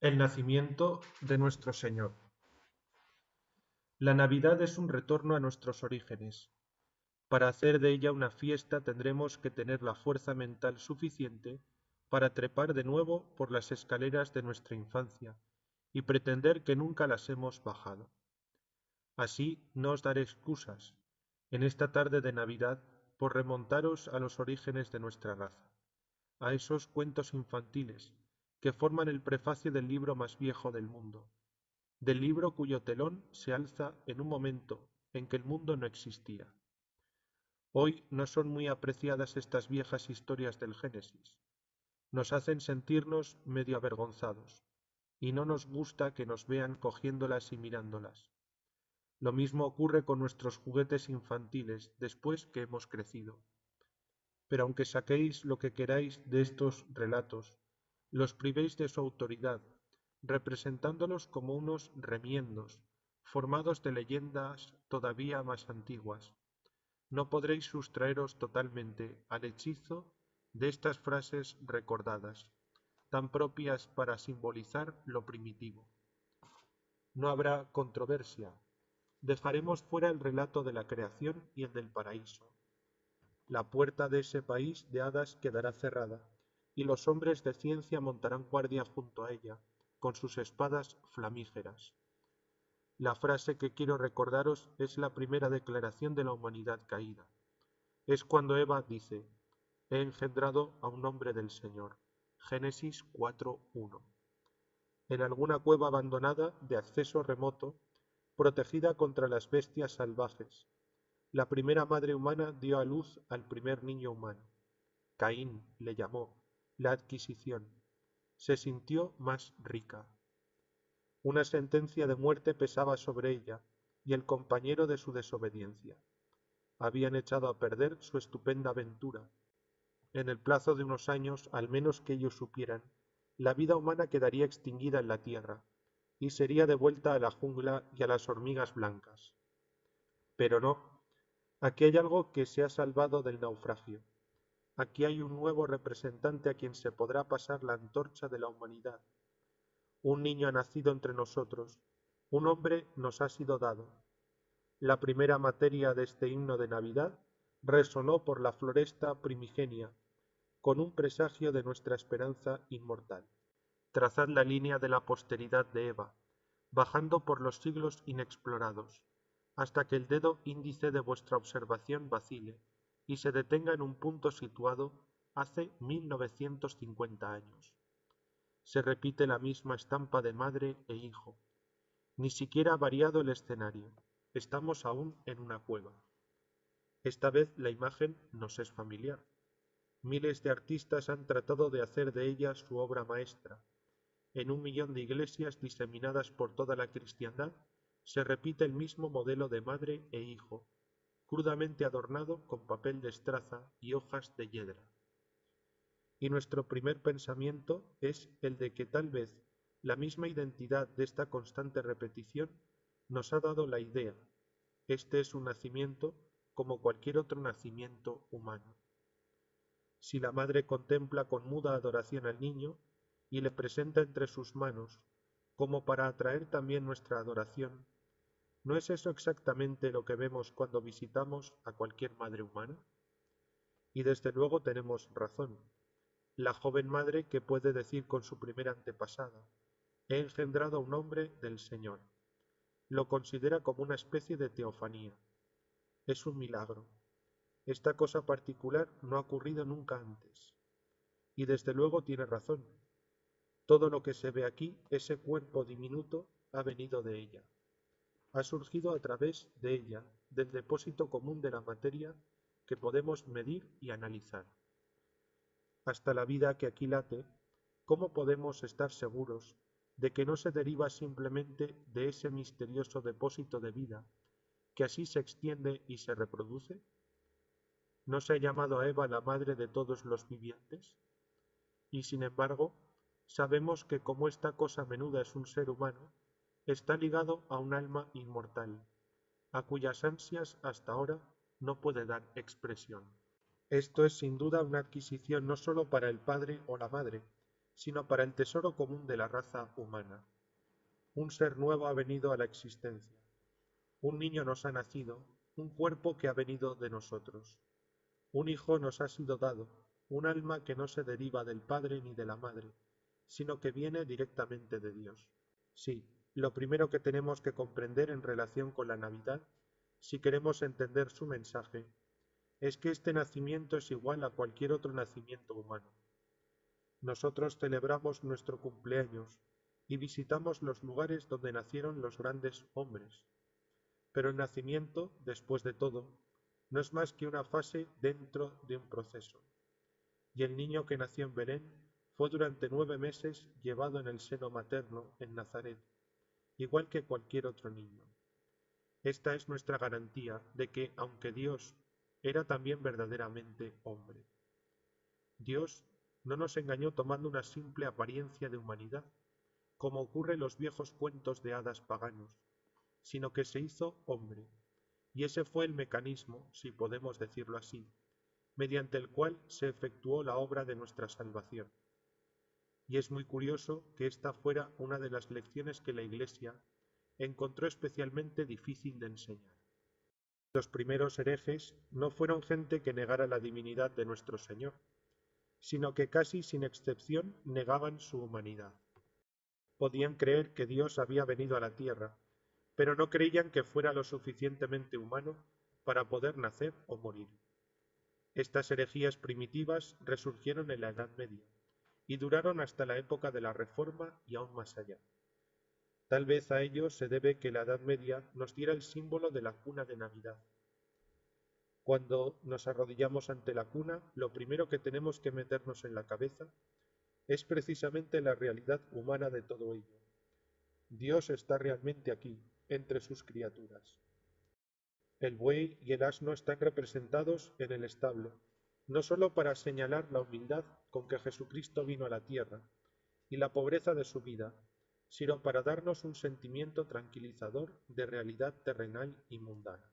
El nacimiento de nuestro Señor. La Navidad es un retorno a nuestros orígenes. Para hacer de ella una fiesta tendremos que tener la fuerza mental suficiente para trepar de nuevo por las escaleras de nuestra infancia y pretender que nunca las hemos bajado. Así no os daré excusas, en esta tarde de Navidad, por remontaros a los orígenes de nuestra raza, a esos cuentos infantiles que forman el prefacio del libro más viejo del mundo, del libro cuyo telón se alza en un momento en que el mundo no existía. Hoy no son muy apreciadas estas viejas historias del Génesis. Nos hacen sentirnos medio avergonzados, y no nos gusta que nos vean cogiéndolas y mirándolas. Lo mismo ocurre con nuestros juguetes infantiles después que hemos crecido. Pero aunque saquéis lo que queráis de estos relatos, los privéis de su autoridad, representándolos como unos remiendos, formados de leyendas todavía más antiguas. No podréis sustraeros totalmente al hechizo de estas frases recordadas, tan propias para simbolizar lo primitivo. No habrá controversia. Dejaremos fuera el relato de la creación y el del paraíso. La puerta de ese país de hadas quedará cerrada, y los hombres de ciencia montarán guardia junto a ella, con sus espadas flamígeras. La frase que quiero recordaros es la primera declaración de la humanidad caída. Es cuando Eva dice: he engendrado a un hombre del Señor. Génesis 4:1. En alguna cueva abandonada de acceso remoto, protegida contra las bestias salvajes, la primera madre humana dio a luz al primer niño humano. Caín le llamó la adquisición. Se sintió más rica. Una sentencia de muerte pesaba sobre ella y el compañero de su desobediencia. Habían echado a perder su estupenda aventura. En el plazo de unos años, al menos que ellos supieran, la vida humana quedaría extinguida en la tierra y sería devuelta a la jungla y a las hormigas blancas. Pero no, aquí hay algo que se ha salvado del naufragio. Aquí hay un nuevo representante a quien se podrá pasar la antorcha de la humanidad. Un niño ha nacido entre nosotros, un hombre nos ha sido dado. La primera materia de este himno de Navidad resonó por la floresta primigenia, con un presagio de nuestra esperanza inmortal. Trazad la línea de la posteridad de Eva, bajando por los siglos inexplorados, hasta que el dedo índice de vuestra observación vacile y se detenga en un punto situado hace 1950 años. Se repite la misma estampa de madre e hijo. Ni siquiera ha variado el escenario. Estamos aún en una cueva. Esta vez la imagen nos es familiar. Miles de artistas han tratado de hacer de ella su obra maestra. En 1 millón de iglesias diseminadas por toda la cristiandad se repite el mismo modelo de madre e hijo, crudamente adornado con papel de estraza y hojas de yedra. Y nuestro primer pensamiento es el de que tal vez la misma identidad de esta constante repetición nos ha dado la idea. Este es un nacimiento como cualquier otro nacimiento humano. Si la madre contempla con muda adoración al niño y le presenta entre sus manos, como para atraer también nuestra adoración, ¿no es eso exactamente lo que vemos cuando visitamos a cualquier madre humana? Y desde luego tenemos razón. La joven madre que puede decir con su primera antepasada: he engendrado a un hombre del Señor. Lo considera como una especie de teofanía. Es un milagro. Esta cosa particular no ha ocurrido nunca antes. Y desde luego tiene razón. Todo lo que se ve aquí, ese cuerpo diminuto, ha venido de ella. Ha surgido a través de ella, del depósito común de la materia que podemos medir y analizar. Hasta la vida que aquí late, ¿cómo podemos estar seguros de que no se deriva simplemente de ese misterioso depósito de vida que así se extiende y se reproduce? ¿No se ha llamado a Eva la madre de todos los vivientes? Y sin embargo, sabemos que como esta cosa menuda es un ser humano, está ligado a un alma inmortal, a cuyas ansias hasta ahora no puede dar expresión. Esto es sin duda una adquisición no solo para el padre o la madre, sino para el tesoro común de la raza humana. Un ser nuevo ha venido a la existencia. Un niño nos ha nacido, un cuerpo que ha venido de nosotros. Un hijo nos ha sido dado, un alma que no se deriva del padre ni de la madre, sino que viene directamente de Dios. Sí, lo primero que tenemos que comprender en relación con la Navidad, si queremos entender su mensaje, es que este nacimiento es igual a cualquier otro nacimiento humano. Nosotros celebramos nuestro cumpleaños y visitamos los lugares donde nacieron los grandes hombres. Pero el nacimiento, después de todo, no es más que una fase dentro de un proceso. Y el niño que nació en Belén fue durante 9 meses llevado en el seno materno en Nazaret, igual que cualquier otro niño. Esta es nuestra garantía de que, aunque Dios era también verdaderamente hombre, Dios no nos engañó tomando una simple apariencia de humanidad, como ocurre en los viejos cuentos de hadas paganos, sino que se hizo hombre, y ese fue el mecanismo, si podemos decirlo así, mediante el cual se efectuó la obra de nuestra salvación. Y es muy curioso que esta fuera una de las lecciones que la Iglesia encontró especialmente difícil de enseñar. Los primeros herejes no fueron gente que negara la divinidad de nuestro Señor, sino que casi sin excepción negaban su humanidad. Podían creer que Dios había venido a la tierra, pero no creían que fuera lo suficientemente humano para poder nacer o morir. Estas herejías primitivas resurgieron en la Edad Media y duraron hasta la época de la Reforma y aún más allá. Tal vez a ello se debe que la Edad Media nos diera el símbolo de la cuna de Navidad. Cuando nos arrodillamos ante la cuna, lo primero que tenemos que meternos en la cabeza es precisamente la realidad humana de todo ello. Dios está realmente aquí, entre sus criaturas. El buey y el asno están representados en el establo, no sólo para señalar la humildad con que Jesucristo vino a la tierra y la pobreza de su vida, sino para darnos un sentimiento tranquilizador de realidad terrenal y mundana.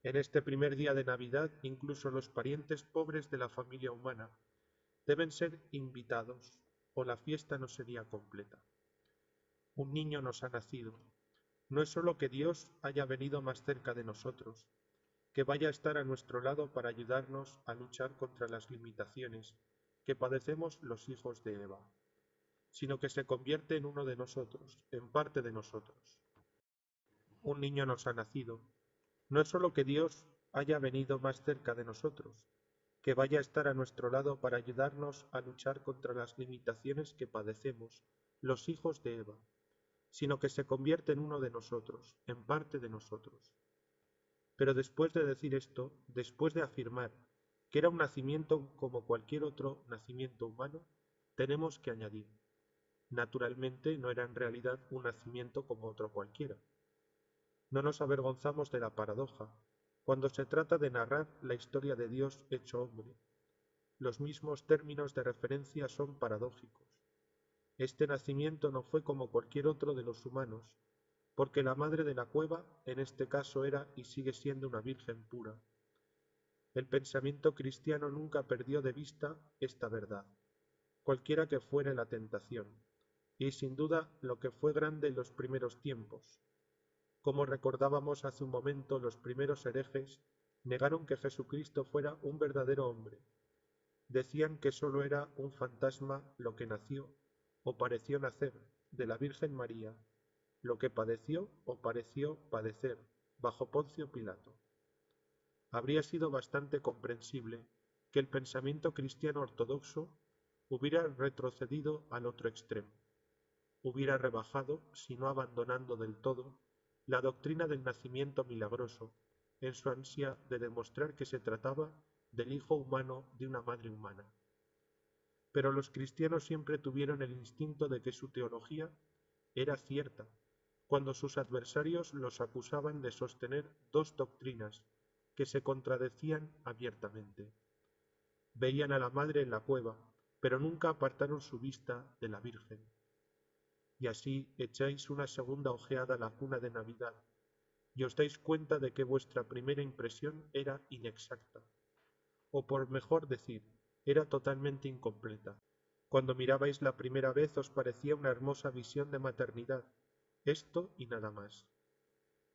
En este primer día de Navidad, incluso los parientes pobres de la familia humana deben ser invitados, o la fiesta no sería completa. Un niño nos ha nacido. No es sólo que Dios haya venido más cerca de nosotros, que vaya a estar a nuestro lado para ayudarnos a luchar contra las limitaciones que padecemos los hijos de Eva, sino que se convierte en uno de nosotros, en parte de nosotros. Un niño nos ha nacido. No es sólo que Dios haya venido más cerca de nosotros, que vaya a estar a nuestro lado para ayudarnos a luchar contra las limitaciones que padecemos los hijos de Eva, sino que se convierte en uno de nosotros, en parte de nosotros. Pero después de decir esto, después de afirmar que era un nacimiento como cualquier otro nacimiento humano, tenemos que añadir, naturalmente no era en realidad un nacimiento como otro cualquiera. No nos avergonzamos de la paradoja, cuando se trata de narrar la historia de Dios hecho hombre. Los mismos términos de referencia son paradójicos. Este nacimiento no fue como cualquier otro de los humanos, porque la madre de la cueva en este caso era y sigue siendo una virgen pura. El pensamiento cristiano nunca perdió de vista esta verdad, cualquiera que fuere la tentación, y sin duda lo que fue grande en los primeros tiempos. Como recordábamos hace un momento, los primeros herejes negaron que Jesucristo fuera un verdadero hombre. Decían que sólo era un fantasma lo que nació o pareció nacer de la Virgen María, lo que padeció o pareció padecer bajo Poncio Pilato. Habría sido bastante comprensible que el pensamiento cristiano ortodoxo hubiera retrocedido al otro extremo, hubiera rebajado, si no abandonando del todo, la doctrina del nacimiento milagroso, en su ansia de demostrar que se trataba del hijo humano de una madre humana. Pero los cristianos siempre tuvieron el instinto de que su teología era cierta, cuando sus adversarios los acusaban de sostener dos doctrinas que se contradecían abiertamente. Veían a la madre en la cueva, pero nunca apartaron su vista de la Virgen. Y así echáis una segunda ojeada a la cuna de Navidad, y os dais cuenta de que vuestra primera impresión era inexacta, o por mejor decir, era totalmente incompleta. Cuando mirabais la primera vez os parecía una hermosa visión de maternidad, esto y nada más.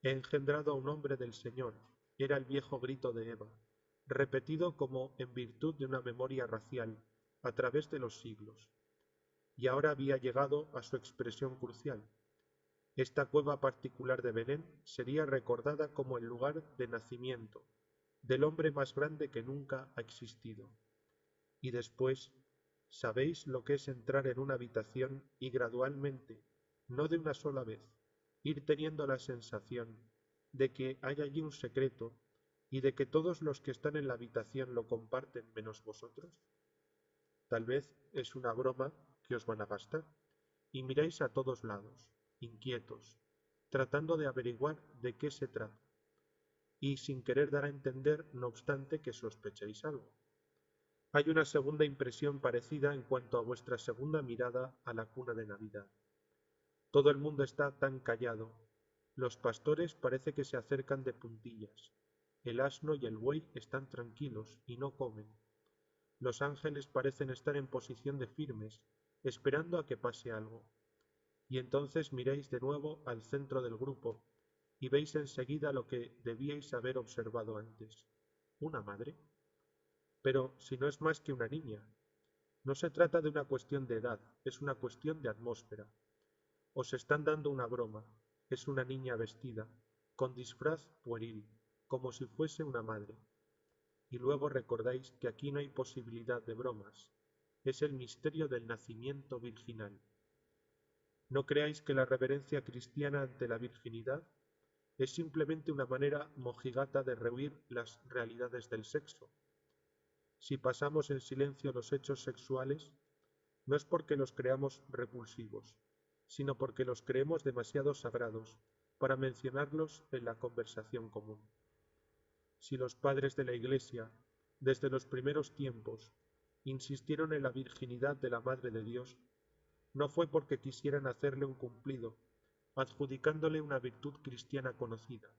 He engendrado a un hombre del Señor, era el viejo grito de Eva, repetido como en virtud de una memoria racial, a través de los siglos. Y ahora había llegado a su expresión crucial. Esta cueva particular de Belén sería recordada como el lugar de nacimiento del hombre más grande que nunca ha existido. Y después, ¿sabéis lo que es entrar en una habitación y gradualmente, no de una sola vez, ir teniendo la sensación de que hay allí un secreto y de que todos los que están en la habitación lo comparten menos vosotros? Tal vez es una broma que os van a gastar, y miráis a todos lados, inquietos, tratando de averiguar de qué se trata, y sin querer dar a entender, no obstante, que sospechéis algo. Hay una segunda impresión parecida en cuanto a vuestra segunda mirada a la cuna de Navidad. Todo el mundo está tan callado. Los pastores parece que se acercan de puntillas. El asno y el buey están tranquilos y no comen. Los ángeles parecen estar en posición de firmes, esperando a que pase algo. Y entonces miráis de nuevo al centro del grupo y veis enseguida lo que debíais haber observado antes. ¿Una madre? Pero si no es más que una niña. No se trata de una cuestión de edad, es una cuestión de atmósfera. Os están dando una broma, es una niña vestida, con disfraz pueril, como si fuese una madre. Y luego recordáis que aquí no hay posibilidad de bromas, es el misterio del nacimiento virginal. No creáis que la reverencia cristiana ante la virginidad es simplemente una manera mojigata de rehuir las realidades del sexo. Si pasamos en silencio los hechos sexuales, no es porque los creamos repulsivos, sino porque los creemos demasiado sagrados para mencionarlos en la conversación común. Si los padres de la Iglesia, desde los primeros tiempos, insistieron en la virginidad de la Madre de Dios, no fue porque quisieran hacerle un cumplido, adjudicándole una virtud cristiana conocida,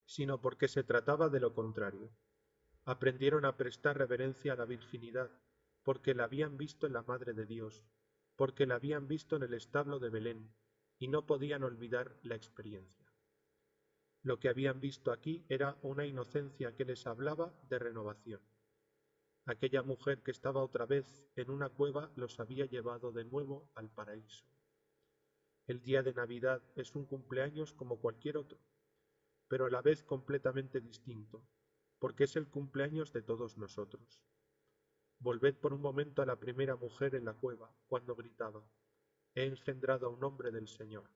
sino porque se trataba de lo contrario. Aprendieron a prestar reverencia a la virginidad, porque la habían visto en la Madre de Dios, porque la habían visto en el establo de Belén, y no podían olvidar la experiencia. Lo que habían visto aquí era una inocencia que les hablaba de renovación. Aquella mujer que estaba otra vez en una cueva los había llevado de nuevo al paraíso. El día de Navidad es un cumpleaños como cualquier otro, pero a la vez completamente distinto, porque es el cumpleaños de todos nosotros. Volved por un momento a la primera mujer en la cueva, cuando gritaba, «He engendrado a un hombre del Señor».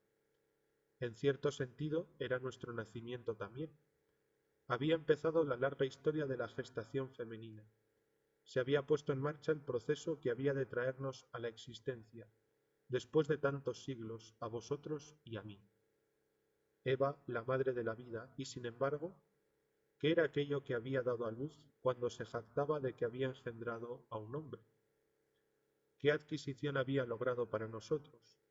En cierto sentido, era nuestro nacimiento también. Había empezado la larga historia de la gestación femenina. Se había puesto en marcha el proceso que había de traernos a la existencia, después de tantos siglos, a vosotros y a mí. Eva, la madre de la vida, y sin embargo, ¿qué era aquello que había dado a luz cuando se jactaba de que había engendrado a un hombre? ¿Qué adquisición había logrado para nosotros?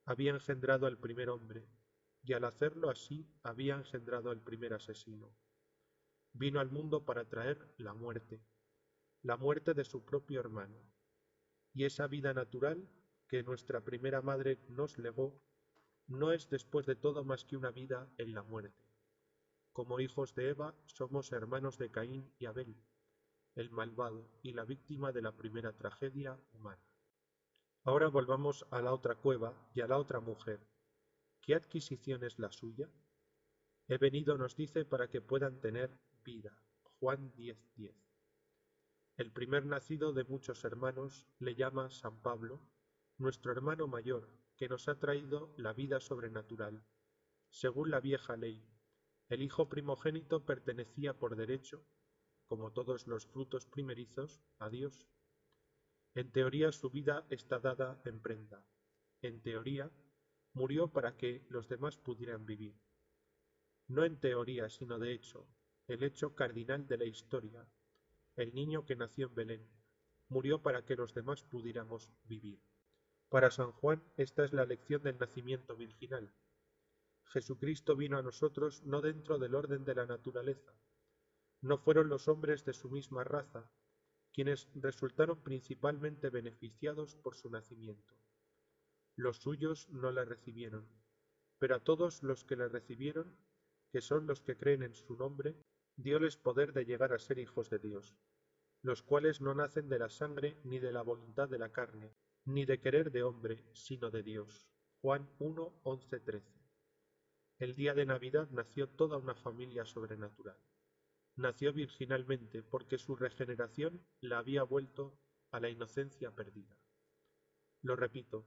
Había engendrado al primer hombre, y al hacerlo así había engendrado al primer asesino. Vino al mundo para traer la muerte de su propio hermano. Y esa vida natural que nuestra primera madre nos legó no es después de todo más que una vida en la muerte. Como hijos de Eva somos hermanos de Caín y Abel, el malvado y la víctima de la primera tragedia humana. Ahora volvamos a la otra cueva y a la otra mujer. ¿Qué adquisición es la suya? He venido, nos dice, para que puedan tener vida. Juan 10:10. El primer nacido de muchos hermanos le llama San Pablo, nuestro hermano mayor, que nos ha traído la vida sobrenatural. Según la vieja ley, el hijo primogénito pertenecía por derecho, como todos los frutos primerizos, a Dios. En teoría su vida está dada en prenda. En teoría, murió para que los demás pudieran vivir. No en teoría, sino de hecho, el hecho cardinal de la historia, el niño que nació en Belén, murió para que los demás pudiéramos vivir. Para San Juan, esta es la lección del nacimiento virginal. Jesucristo vino a nosotros no dentro del orden de la naturaleza. No fueron los hombres de su misma raza, quienes resultaron principalmente beneficiados por su nacimiento. Los suyos no le recibieron, pero a todos los que le recibieron, que son los que creen en su nombre, dióles poder de llegar a ser hijos de Dios, los cuales no nacen de la sangre ni de la voluntad de la carne, ni de querer de hombre, sino de Dios. Juan 1, 11, 13. El día de Navidad nació toda una familia sobrenatural. Nació virginalmente porque su regeneración la había vuelto a la inocencia perdida. Lo repito,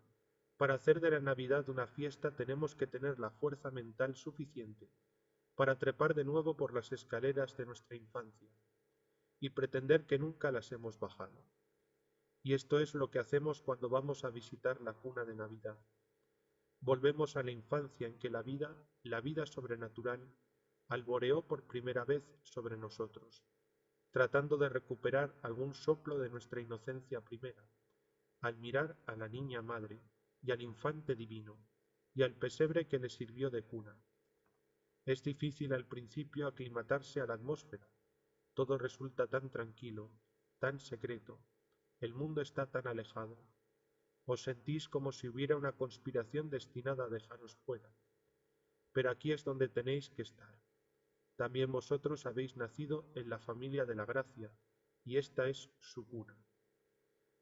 para hacer de la Navidad una fiesta tenemos que tener la fuerza mental suficiente para trepar de nuevo por las escaleras de nuestra infancia y pretender que nunca las hemos bajado. Y esto es lo que hacemos cuando vamos a visitar la cuna de Navidad. Volvemos a la infancia en que la vida sobrenatural, alboreó por primera vez sobre nosotros, tratando de recuperar algún soplo de nuestra inocencia primera, al mirar a la niña madre y al infante divino, y al pesebre que le sirvió de cuna. Es difícil al principio aclimatarse a la atmósfera, todo resulta tan tranquilo, tan secreto, el mundo está tan alejado. Os sentís como si hubiera una conspiración destinada a dejaros fuera. Pero aquí es donde tenéis que estar. También vosotros habéis nacido en la familia de la gracia, y esta es su cuna.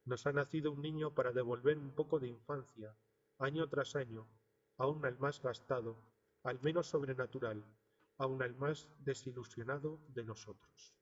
Nos ha nacido un niño para devolver un poco de infancia, año tras año, aún al más gastado, al menos sobrenatural, aún al más desilusionado de nosotros.